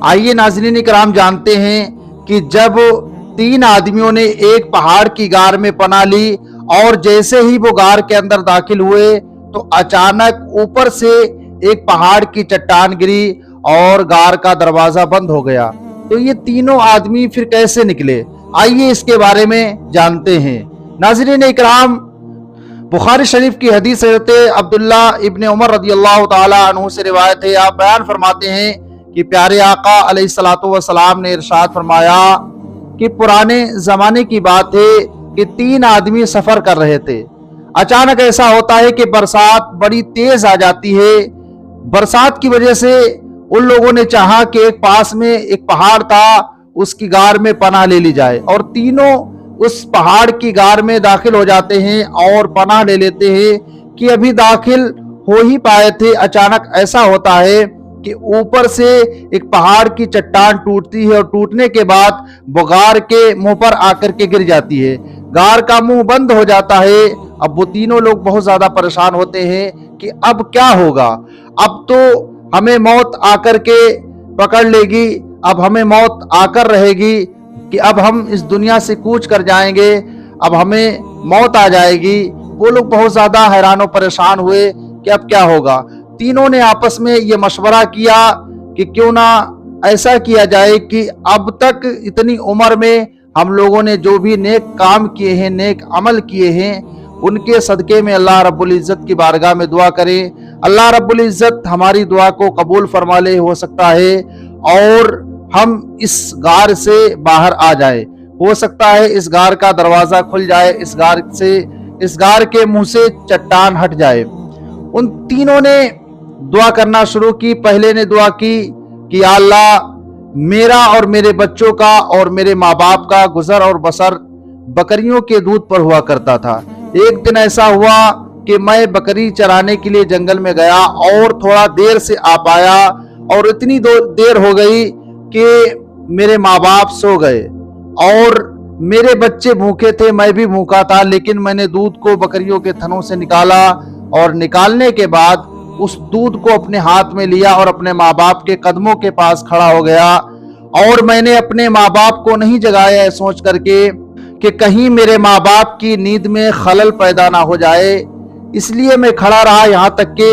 آئیے ناظرین کرام جانتے ہیں کہ جب 3 آدمیوں نے ایک پہاڑ کی غار میں پناہ لی اور جیسے ہی وہ غار کے اندر داخل ہوئے تو اچانک اوپر سے ایک پہاڑ کی چٹان گری اور غار کا دروازہ بند ہو گیا۔ تو یہ تینوں آدمی پھر کیسے نکلے؟ آئیے اس کے بارے میں جانتے ہیں۔ ناظرین اکرام، بخاری شریف کی حدیث حضرت عبداللہ ابن عمر رضی اللہ تعالی عنہ سے روایت ہے۔ آپ بیان فرماتے ہیں کہ پیارے آقا علیہ الصلوۃ والسلام نے ارشاد فرمایا کہ پرانے زمانے کی بات ہے کہ 3 آدمی سفر کر رہے تھے۔ اچانک ایسا ہوتا ہے کہ برسات بڑی تیز آ جاتی ہے۔ برسات کی وجہ سے ان لوگوں نے چاہا کہ ایک پاس میں ایک پہاڑ تھا، اس کی غار میں پناہ لے لی جائے، اور تینوں اس پہاڑ کی غار میں داخل ہو جاتے ہیں اور پناہ لے لیتے ہیں کہ ابھی داخل ہو ہی پائے تھے، اچانک ایسا ہوتا ہے کہ اوپر سے ایک پہاڑ کی چٹان ٹوٹتی ہے اور ٹوٹنے کے بعد وہ غار کے منہ پر آ کر کے گر جاتی ہے، غار کا منہ بند ہو جاتا ہے۔ اب وہ تینوں لوگ بہت زیادہ پریشان ہوتے ہیں کہ اب کیا ہوگا، اب تو ہمیں موت آ کر کے پکڑ لے گی، اب ہمیں موت آ کر رہے گی کہ اب ہم اس دنیا سے کوچ کر جائیں گے، اب ہمیں موت آ جائے گی۔ وہ لوگ بہت زیادہ حیران و پریشان ہوئے کہ اب کیا ہوگا۔ تینوں نے آپس میں یہ مشورہ کیا کہ کیوں نہ ایسا کیا جائے کہ اب تک اتنی عمر میں ہم لوگوں نے جو بھی نیک کام کیے ہیں، نیک عمل کیے ہیں، ان کے صدقے میں اللہ رب العزت کی بارگاہ میں دعا کریں، اللہ رب العزت ہماری دعا کو قبول فرما لے، ہو سکتا ہے اور ہم اس غار سے باہر آ جائے، ہو سکتا ہے اس غار کا دروازہ کھل جائے، اس غار کے منہ سے چٹان ہٹ جائے۔ ان تینوں نے دعا کرنا شروع کی۔ پہلے نے دعا کی کہ یا اللہ، میرا اور میرے بچوں کا اور میرے ماں باپ کا گزر اور بسر بکریوں کے دودھ پر ہوا کرتا تھا۔ ایک دن ایسا ہوا کہ میں بکری چرانے کے لیے جنگل میں گیا اور تھوڑا دیر سے آ پایا، اور اتنی دیر ہو گئی کہ میرے ماں باپ سو گئے اور میرے بچے بھوکے تھے، میں بھی بھوکا تھا، لیکن میں نے دودھ کو بکریوں کے تھنوں سے نکالا اور نکالنے کے بعد اس دودھ کو اپنے ہاتھ میں لیا اور اپنے ماں باپ کے قدموں کے پاس کھڑا ہو گیا، اور میں نے اپنے ماں باپ کو نہیں جگایا سوچ کر کے کہ کہیں میرے ماں باپ کی نیند میں خلل پیدا نہ ہو جائے، اس لیے میں کھڑا رہا یہاں تک کہ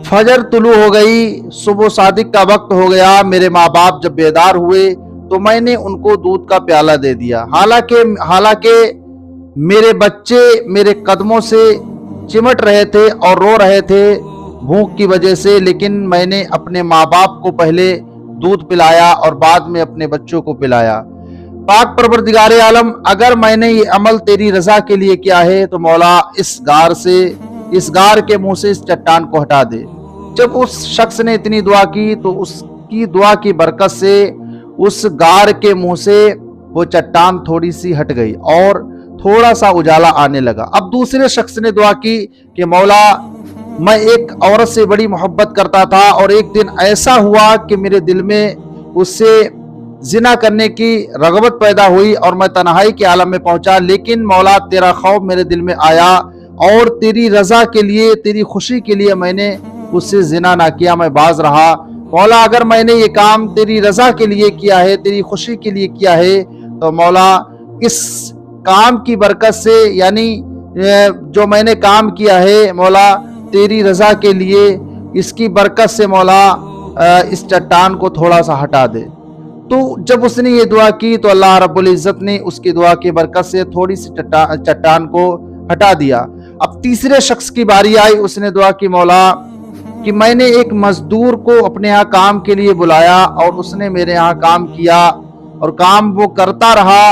فجر طلوع ہو گئی، صبح صادق کا وقت ہو گیا۔ میرے ماں باپ جب بیدار ہوئے تو میں نے ان کو دودھ کا پیالہ دے دیا، حالانکہ میرے بچے میرے قدموں سے چمٹ رہے تھے اور رو رہے تھے بھوک کی وجہ سے، لیکن میں نے اپنے ماں باپ کو پہلے دودھ پلایا اور بعد میں اپنے بچوں کو پلایا۔ پاک پروردگار عالم، اگر میں نے یہ عمل تیری رضا کے لیے کیا ہے تو مولا اس غار کے منہ سے اس چٹان کو ہٹا دے۔ جب اس شخص نے اتنی دعا کی تو اس کی دعا کی برکت سے اس غار کے منہ سے وہ چٹان تھوڑی سی ہٹ گئی اور تھوڑا سا اجالا آنے لگا۔ اب دوسرے شخص نے دعا کی کہ مولا، میں ایک عورت سے بڑی محبت کرتا تھا اور ایک دن ایسا ہوا کہ میرے دل میں اس سے زنا کرنے کی رغبت پیدا ہوئی اور میں تنہائی کے عالم میں پہنچا، لیکن مولا تیرا خوف میرے دل میں آیا اور تیری رضا کے لیے، تیری خوشی کے لیے میں نے اس سے زنا نہ کیا، میں باز رہا۔ مولا، اگر میں نے یہ کام تیری رضا کے لیے کیا ہے، تیری خوشی کے لیے کیا ہے، تو مولا اس کام کی برکت سے، یعنی جو میں نے کام کیا ہے مولا تیری رضا کے لیے، اس کی برکت سے مولا اس چٹان کو تھوڑا سا ہٹا دے۔ تو جب اس نے یہ دعا کی تو اللہ رب العزت نے اس کی دعا کی برکت سے تھوڑی سی چٹان کو ہٹا دیا۔ اب تیسرے شخص کی باری آئی، اس نے دعا کی مولا کہ میں نے ایک مزدور کو اپنے یہاں کام کے لیے بلایا اور اس نے میرے یہاں کام کیا اور کام وہ کرتا رہا،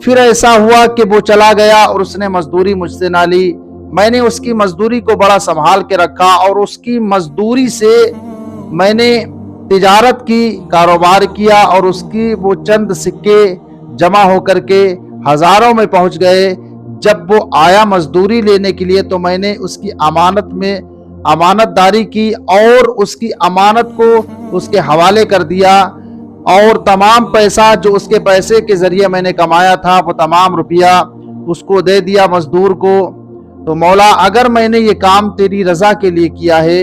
پھر ایسا ہوا کہ وہ چلا گیا اور اس نے مزدوری مجھ سے نہ لی۔ میں نے اس کی مزدوری کو بڑا سنبھال کے رکھا اور اس کی مزدوری سے میں نے تجارت کی، کاروبار کیا، اور اس کی وہ چند سکے جمع ہو کر کے ہزاروں میں پہنچ گئے۔ جب وہ آیا مزدوری لینے کے لیے تو میں نے اس کی امانت داری کی اور اس کی امانت کو اس کے حوالے کر دیا، اور تمام پیسہ جو اس کے پیسے کے ذریعے میں نے کمایا تھا وہ تمام روپیہ اس کو دے دیا مزدور کو۔ تو مولا، اگر میں نے یہ کام تیری رضا کے لیے کیا ہے